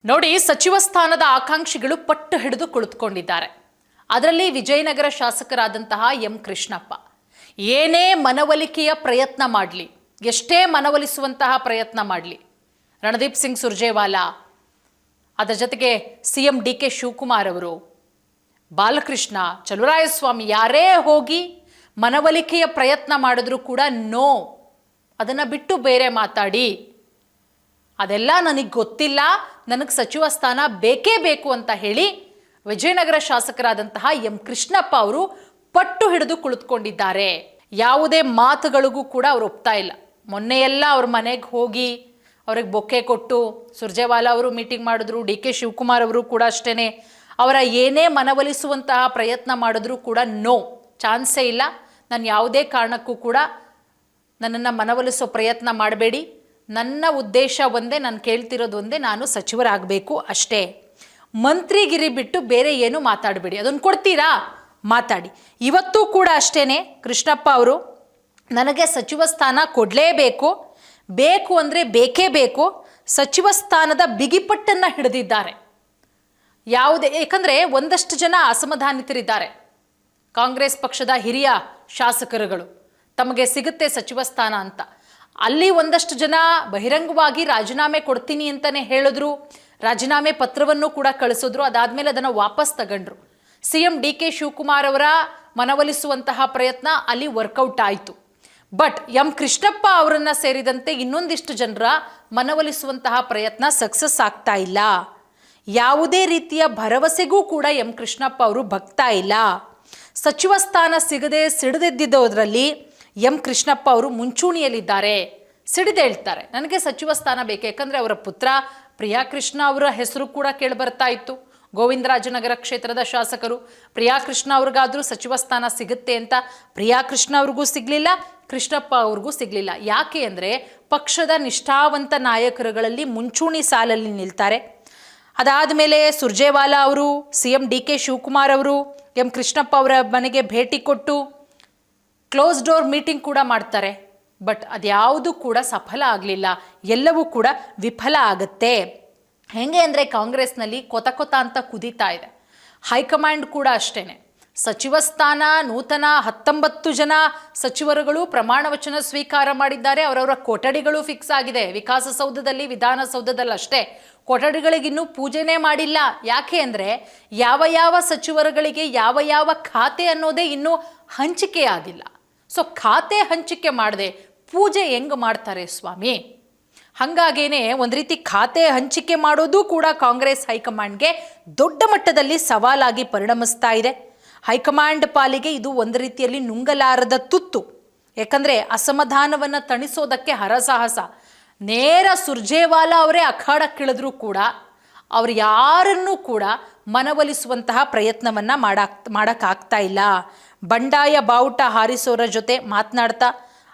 ನೋಡಿ, ಸಚಿವ ಸ್ಥಾನದ ಆಕಾಂಕ್ಷಿಗಳು ಪಟ್ಟು ಹಿಡಿದು ಕುಳಿತುಕೊಂಡಿದ್ದಾರೆ. ಅದರಲ್ಲಿ ವಿಜಯನಗರ ಶಾಸಕರಾದಂತಹ ಎಂ ಕೃಷ್ಣಪ್ಪ ಏನೇ ಮನವೊಲಿಕೆಯ ಪ್ರಯತ್ನ ಮಾಡಲಿ, ಎಷ್ಟೇ ಮನವೊಲಿಸುವಂತಹ ಪ್ರಯತ್ನ ಮಾಡಲಿ, ರಣದೀಪ್ ಸಿಂಗ್ ಸುರ್ಜೇವಾಲಾ, ಅದರ ಜೊತೆಗೆ ಸಿಎಂ ಡಿ.ಕೆ. ಶಿವಕುಮಾರ್ ಅವರು, ಬಾಲಕೃಷ್ಣ, ಚಲುವರಾಯಸ್ವಾಮಿ ಯಾರೇ ಹೋಗಿ ಮನವೊಲಿಕೆಯ ಪ್ರಯತ್ನ ಮಾಡಿದ್ರೂ ಕೂಡ ನೋ, ಅದನ್ನು ಬಿಟ್ಟು ಬೇರೆ ಮಾತಾಡಿ, ಅದೆಲ್ಲ ನನಗೆ ಗೊತ್ತಿಲ್ಲ, ನನಗೆ ಸಚಿವ ಸ್ಥಾನ ಬೇಕೇ ಬೇಕು ಅಂತ ಹೇಳಿ ವಿಜಯನಗರ ಶಾಸಕರಾದಂತಹ ಎಂ ಕೃಷ್ಣಪ್ಪ ಅವರು ಪಟ್ಟು ಹಿಡಿದು ಕುಳಿತುಕೊಂಡಿದ್ದಾರೆ. ಯಾವುದೇ ಮಾತುಗಳಿಗೂ ಕೂಡ ಅವರು ಒಪ್ತಾ ಇಲ್ಲ. ಮೊನ್ನೆಯೆಲ್ಲ ಅವ್ರ ಮನೆಗೆ ಹೋಗಿ ಅವ್ರಿಗೆ ಬೊಕ್ಕೆ ಕೊಟ್ಟು ಸುರ್ಜೇವಾಲಾ ಅವರು ಮೀಟಿಂಗ್ ಮಾಡಿದ್ರು, ಡಿ.ಕೆ. ಶಿವಕುಮಾರ್ ಅವರು ಕೂಡ ಅಷ್ಟೇ, ಅವರ ಏನೇ ಮನವೊಲಿಸುವಂತಹ ಪ್ರಯತ್ನ ಮಾಡಿದ್ರೂ ಕೂಡ ನೋ, ಚಾನ್ಸೇ ಇಲ್ಲ, ನಾನು ಯಾವುದೇ ಕಾರಣಕ್ಕೂ ಕೂಡ ನನ್ನನ್ನು ಮನವೊಲಿಸೋ ಪ್ರಯತ್ನ ಮಾಡಬೇಡಿ, ನನ್ನ ಉದ್ದೇಶ ಒಂದೇ, ನಾನು ಕೇಳ್ತಿರೋದು ಒಂದೇ, ನಾನು ಸಚಿವರಾಗಬೇಕು ಅಷ್ಟೇ, ಮಂತ್ರಿಗಿರಿ ಬಿಟ್ಟು ಬೇರೆ ಏನು ಮಾತಾಡಬೇಡಿ, ಅದನ್ನು ಕೊಡ್ತೀರಾ ಮಾತಾಡಿ. ಇವತ್ತೂ ಕೂಡ ಅಷ್ಟೇ ಕೃಷ್ಣಪ್ಪ ಅವರು ನನಗೆ ಸಚಿವ ಸ್ಥಾನ ಕೊಡಲೇಬೇಕು, ಬೇಕು ಅಂದರೆ ಬೇಕೇ ಬೇಕು, ಸಚಿವ ಸ್ಥಾನದ ಬಿಗಿಪಟ್ಟನ್ನು ಹಿಡಿದಿದ್ದಾರೆ. ಯಾವುದೇ, ಏಕೆಂದರೆ ಒಂದಷ್ಟು ಜನ ಅಸಮಾಧಾನಿತರಿದ್ದಾರೆ. ಕಾಂಗ್ರೆಸ್ ಪಕ್ಷದ ಹಿರಿಯ ಶಾಸಕರುಗಳು ತಮಗೆ ಸಿಗುತ್ತೆ ಸಚಿವ ಸ್ಥಾನ ಅಂತ, ಅಲ್ಲಿ ಒಂದಷ್ಟು ಜನ ಬಹಿರಂಗವಾಗಿ ರಾಜೀನಾಮೆ ಕೊಡ್ತೀನಿ ಅಂತಲೇ ಹೇಳಿದ್ರು, ರಾಜೀನಾಮೆ ಪತ್ರವನ್ನು ಕೂಡ ಕಳಿಸಿದ್ರು, ಅದಾದಮೇಲೆ ಅದನ್ನು ವಾಪಸ್ ತಗೊಂಡ್ರು. ಸಿಎಂ ಡಿ.ಕೆ. ಶಿವಕುಮಾರ್ ಅವರ ಮನವೊಲಿಸುವಂತಹ ಪ್ರಯತ್ನ ಅಲ್ಲಿ ವರ್ಕೌಟ್ ಆಯಿತು. ಬಟ್ ಎಂ ಕೃಷ್ಣಪ್ಪ ಅವರನ್ನು ಸೇರಿದಂತೆ ಇನ್ನೊಂದಿಷ್ಟು ಜನರ ಮನವೊಲಿಸುವಂತಹ ಪ್ರಯತ್ನ ಸಕ್ಸಸ್ ಆಗ್ತಾ ಇಲ್ಲ. ಯಾವುದೇ ರೀತಿಯ ಭರವಸೆಗೂ ಕೂಡ ಎಂ ಕೃಷ್ಣಪ್ಪ ಅವರು ಬಗ್ತಾ ಇಲ್ಲ. ಸಚಿವ ಸ್ಥಾನ ಸಿಗದೆ ಸಿಡಿದೆದ್ದಿದ್ದೋದ್ರಲ್ಲಿ ಎಂ ಕೃಷ್ಣಪ್ಪ ಅವರು ಮುಂಚೂಣಿಯಲ್ಲಿದ್ದಾರೆ. ಸಿಡಿದೇಳ್ತಾರೆ, ನನಗೆ ಸಚಿವ ಸ್ಥಾನ ಬೇಕು, ಯಾಕಂದರೆ ಅವರ ಪುತ್ರ ಪ್ರಿಯಾಕೃಷ್ಣ ಅವರ ಹೆಸರು ಕೂಡ ಕೇಳಿಬರ್ತಾ ಇತ್ತು. ಗೋವಿಂದರಾಜನಗರ ಕ್ಷೇತ್ರದ ಶಾಸಕರು, ಪ್ರಿಯಾಕೃಷ್ಣ ಅವ್ರಿಗಾದರೂ ಸಚಿವ ಸ್ಥಾನ ಸಿಗುತ್ತೆ ಅಂತ ಪ್ರಿಯಾಕೃಷ್ಣ ಅವ್ರಿಗೂ ಸಿಗಲಿಲ್ಲ, ಕೃಷ್ಣಪ್ಪ ಅವ್ರಿಗೂ ಸಿಗಲಿಲ್ಲ. ಯಾಕೆ ಅಂದರೆ ಪಕ್ಷದ ನಿಷ್ಠಾವಂತ ನಾಯಕರುಗಳಲ್ಲಿ ಮುಂಚೂಣಿ ಸಾಲಲ್ಲಿ ನಿಲ್ತಾರೆ. ಅದಾದ ಮೇಲೆ ಸುರ್ಜೇವಾಲಾ ಅವರು, ಸಿಎಂ ಡಿ.ಕೆ. ಶಿವಕುಮಾರ್ ಅವರು ಎಂ ಕೃಷ್ಣಪ್ಪ ಅವರ ಮನೆಗೆ ಭೇಟಿ ಕೊಟ್ಟು ಕ್ಲೋಸ್ ಡೋರ್ ಮೀಟಿಂಗ್ ಕೂಡ ಮಾಡ್ತಾರೆ. ಬಟ್ ಅದ್ಯಾವುದು ಕೂಡ ಸಫಲ ಆಗಲಿಲ್ಲ, ಎಲ್ಲವೂ ಕೂಡ ವಿಫಲ ಆಗುತ್ತೆ. ಹೇಗೆ ಅಂದರೆ ಕಾಂಗ್ರೆಸ್ನಲ್ಲಿ ಕೊತ ಅಂತ ಕುದೀತಾ ಇದೆ. ಹೈಕಮಾಂಡ್ ಕೂಡ ಅಷ್ಟೇ, ಸಚಿವ ಸ್ಥಾನ ನೂತನ 19 ಜನ ಸಚಿವರುಗಳು ಪ್ರಮಾಣ ವಚನ ಸ್ವೀಕಾರ ಮಾಡಿದ್ದಾರೆ. ಅವರವರ ಕೊಠಡಿಗಳು ಫಿಕ್ಸ್ ಆಗಿದೆ. ವಿಕಾಸಸೌಧದಲ್ಲಿ, ವಿಧಾನಸೌಧದಲ್ಲಿ ಅಷ್ಟೇ, ಕೊಠಡಿಗಳಿಗಿನ್ನೂ ಪೂಜೆನೇ ಮಾಡಿಲ್ಲ. ಯಾಕೆ ಅಂದರೆ ಯಾವ ಸಚಿವರುಗಳಿಗೆ ಯಾವ ಖಾತೆ ಅನ್ನೋದೇ ಇನ್ನೂ ಹಂಚಿಕೆ ಆಗಿಲ್ಲ. ಸೊ ಖಾತೆ ಹಂಚಿಕೆ ಮಾಡದೆ ಪೂಜೆ ಹೆಂಗೆ ಮಾಡ್ತಾರೆ ಸ್ವಾಮಿ? ಹಾಗಾಗೇನೆ ಒಂದು ರೀತಿ ಖಾತೆ ಹಂಚಿಕೆ ಮಾಡೋದು ಕೂಡ ಕಾಂಗ್ರೆಸ್ ಹೈಕಮಾಂಡ್ಗೆ ದೊಡ್ಡ ಮಟ್ಟದಲ್ಲಿ ಸವಾಲಾಗಿ ಪರಿಣಮಿಸ್ತಾ ಇದೆ. ಹೈಕಮಾಂಡ್ ಪಾಲಿಗೆ ಇದು ಒಂದು ರೀತಿಯಲ್ಲಿ ನುಂಗಲಾರದ ತುತ್ತು. ಯಾಕಂದರೆ ಅಸಮಾಧಾನವನ್ನು ತಣಿಸೋದಕ್ಕೆ ಹರಸಾಹಸ. ನೇರ ಸುರ್ಜೇವಾಲಾ ಅವರೇ ಅಖಾಡಕ್ಕಿಳಿದ್ರೂ ಕೂಡ ಅವ್ರು ಯಾರನ್ನೂ ಕೂಡ ಮನವೊಲಿಸುವಂತಹ ಪ್ರಯತ್ನವನ್ನು ಮಾಡೋಕ್ಕಾಗ್ತಾ ಇಲ್ಲ. ಬಂಡಾಯ ಬಾವುಟ ಹಾರಿಸೋರ ಜೊತೆ ಮಾತನಾಡ್ತಾ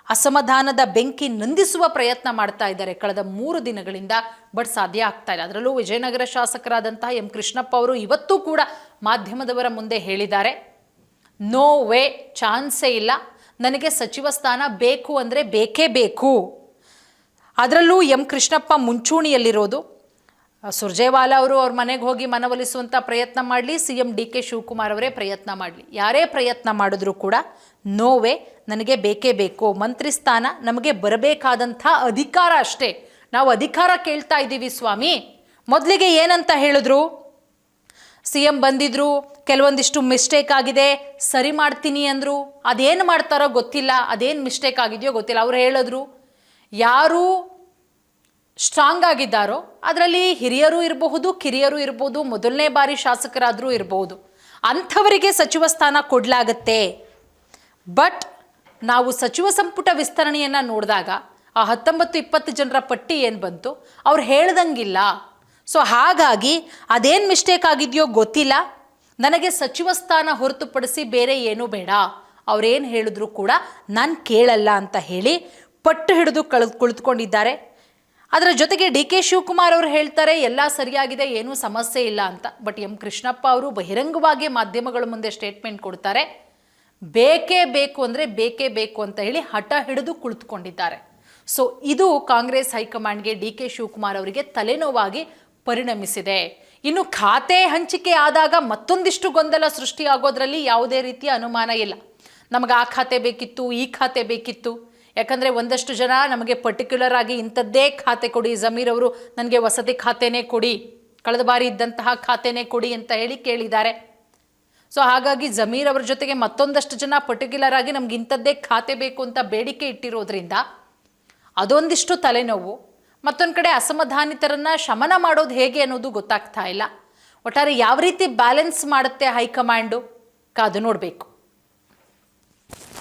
ಅಸಮಾಧಾನದ ಬೆಂಕಿ ನಂದಿಸುವ ಪ್ರಯತ್ನ ಮಾಡ್ತಾ ಇದ್ದಾರೆ ಕಳೆದ 3 ದಿನಗಳಿಂದ. ಬಟ್ ಸಾಧ್ಯ ಆಗ್ತಾ ಇಲ್ಲ. ಅದರಲ್ಲೂ ವಿಜಯನಗರ ಶಾಸಕರಾದಂತಹ ಎಂ ಕೃಷ್ಣಪ್ಪ ಅವರು ಇವತ್ತೂ ಕೂಡ ಮಾಧ್ಯಮದವರ ಮುಂದೆ ಹೇಳಿದ್ದಾರೆ, ನೋ ವೇ, ಚಾನ್ಸೇ ಇಲ್ಲ, ನನಗೆ ಸಚಿವ ಸ್ಥಾನ ಬೇಕು ಅಂದರೆ ಬೇಕೇ ಬೇಕು. ಅದರಲ್ಲೂ ಎಂ ಕೃಷ್ಣಪ್ಪ ಮುಂಚೂಣಿಯಲ್ಲಿರೋದು. ಸುರ್ಜೇವಾಲಾ ಅವರು ಅವ್ರ ಮನೆಗೆ ಹೋಗಿ ಮನವೊಲಿಸುವಂಥ ಪ್ರಯತ್ನ ಮಾಡಲಿ, ಸಿಎಂ ಡಿ.ಕೆ. ಶಿವಕುಮಾರ್ ಅವರೇ ಪ್ರಯತ್ನ ಮಾಡಲಿ, ಯಾರೇ ಪ್ರಯತ್ನ ಮಾಡಿದ್ರೂ ಕೂಡ ನೋ ವೇ, ನನಗೆ ಬೇಕೇ ಬೇಕು, ಮಂತ್ರಿ ಸ್ಥಾನ ನಮಗೆ ಬರಬೇಕಾದಂಥ ಅಧಿಕಾರ ಅಷ್ಟೇ, ನಾವು ಅಧಿಕಾರ ಕೇಳ್ತಾ ಇದ್ದೀವಿ ಸ್ವಾಮಿ. ಮೊದಲಿಗೆ ಏನಂತ ಹೇಳಿದ್ರು, ಸಿಎಂ ಬಂದಿದ್ರು, ಕೆಲವೊಂದಿಷ್ಟು ಮಿಸ್ಟೇಕ್ ಆಗಿದೆ, ಸರಿ ಮಾಡ್ತೀನಿ ಅಂದರು. ಅದೇನು ಮಾಡ್ತಾರೋ ಗೊತ್ತಿಲ್ಲ, ಅದೇನು ಮಿಸ್ಟೇಕ್ ಆಗಿದೆಯೋ ಗೊತ್ತಿಲ್ಲ. ಅವ್ರು ಹೇಳಿದ್ರು ಯಾರು ಸ್ಟ್ರಾಂಗ್ ಆಗಿದ್ದಾರೋ ಅದರಲ್ಲಿ ಹಿರಿಯರು ಇರಬಹುದು, ಕಿರಿಯರು ಇರ್ಬೋದು, ಮೊದಲನೇ ಬಾರಿ ಶಾಸಕರಾದರೂ ಇರಬಹುದು, ಅಂಥವರಿಗೆ ಸಚಿವ ಸ್ಥಾನ ಕೊಡಲಾಗತ್ತೆ. ಬಟ್ ನಾವು ಸಚಿವ ಸಂಪುಟ ವಿಸ್ತರಣೆಯನ್ನು ನೋಡಿದಾಗ ಆ 19-20 ಜನರ ಪಟ್ಟಿ ಏನು ಬಂತು, ಅವ್ರು ಹೇಳ್ದಂಗಿಲ್ಲ. ಸೊ ಹಾಗಾಗಿ ಅದೇನು ಮಿಸ್ಟೇಕ್ ಆಗಿದೆಯೋ ಗೊತ್ತಿಲ್ಲ, ನನಗೆ ಸಚಿವ ಸ್ಥಾನ ಹೊರತುಪಡಿಸಿ ಬೇರೆ ಏನೂ ಬೇಡ, ಅವ್ರೇನು ಹೇಳಿದ್ರು ಕೂಡ ನಾನು ಕೇಳಲ್ಲ ಅಂತ ಹೇಳಿ ಪಟ್ಟು ಹಿಡಿದು ಕುಳಿತುಕೊಂಡಿದ್ದಾರೆ. ಅದರ ಜೊತೆಗೆ ಡಿ.ಕೆ. ಶಿವಕುಮಾರ್ ಅವರು ಹೇಳ್ತಾರೆ ಎಲ್ಲ ಸರಿಯಾಗಿದೆ, ಏನೂ ಸಮಸ್ಯೆ ಇಲ್ಲ ಅಂತ. ಬಟ್ ಎಂ ಕೃಷ್ಣಪ್ಪ ಅವರು ಬಹಿರಂಗವಾಗಿ ಮಾಧ್ಯಮಗಳ ಮುಂದೆ ಸ್ಟೇಟ್ಮೆಂಟ್ ಕೊಡ್ತಾರೆ, ಬೇಕೇ ಬೇಕು ಅಂದರೆ ಬೇಕೇ ಬೇಕು ಅಂತ ಹೇಳಿ ಹಠ ಹಿಡಿದು ಕುಳಿತುಕೊಂಡಿದ್ದಾರೆ. ಸೊ ಇದು ಕಾಂಗ್ರೆಸ್ ಹೈಕಮಾಂಡ್ಗೆ ಡಿ.ಕೆ. ಶಿವಕುಮಾರ್ ಅವರಿಗೆ ತಲೆನೋವಾಗಿ ಪರಿಣಮಿಸಿದೆ. ಇನ್ನು ಖಾತೆ ಹಂಚಿಕೆ ಆದಾಗ ಮತ್ತೊಂದಿಷ್ಟು ಗೊಂದಲ ಸೃಷ್ಟಿಯಾಗೋದ್ರಲ್ಲಿ ಯಾವುದೇ ರೀತಿಯ ಅನುಮಾನ ಇಲ್ಲ. ನಮಗೆ ಆ ಖಾತೆ ಬೇಕಿತ್ತು, ಈ ಖಾತೆ ಬೇಕಿತ್ತು. ಯಾಕಂದರೆ ಒಂದಷ್ಟು ಜನ ನಮಗೆ ಪರ್ಟಿಕ್ಯುಲರ್ ಆಗಿ ಇಂಥದ್ದೇ ಖಾತೆ ಕೊಡಿ, ಜಮೀರ್ ಅವರು ನನಗೆ ವಸತಿ ಖಾತೆನೇ ಕೊಡಿ, ಕಳೆದ ಬಾರಿ ಇದ್ದಂತಹ ಖಾತೆನೇ ಕೊಡಿ ಅಂತ ಹೇಳಿ ಕೇಳಿದ್ದಾರೆ. ಸೊ ಹಾಗಾಗಿ ಜಮೀರ್ ಅವ್ರ ಜೊತೆಗೆ ಮತ್ತೊಂದಷ್ಟು ಜನ ಪರ್ಟಿಕ್ಯುಲರ್ ಆಗಿ ನಮ್ಗೆ ಇಂಥದ್ದೇ ಖಾತೆ ಬೇಕು ಅಂತ ಬೇಡಿಕೆ ಇಟ್ಟಿರೋದ್ರಿಂದ ಅದೊಂದಿಷ್ಟು ತಲೆನೋವು. ಮತ್ತೊಂದು ಕಡೆ ಅಸಮಾಧಾನಿತರನ್ನು ಶಮನ ಮಾಡೋದು ಹೇಗೆ ಅನ್ನೋದು ಗೊತ್ತಾಗ್ತಾ ಇಲ್ಲ. ಒಟ್ಟಾರೆ ಯಾವ ರೀತಿ ಬ್ಯಾಲೆನ್ಸ್ ಮಾಡುತ್ತೆ ಹೈಕಮಾಂಡು ಕಾದು ನೋಡಬೇಕು.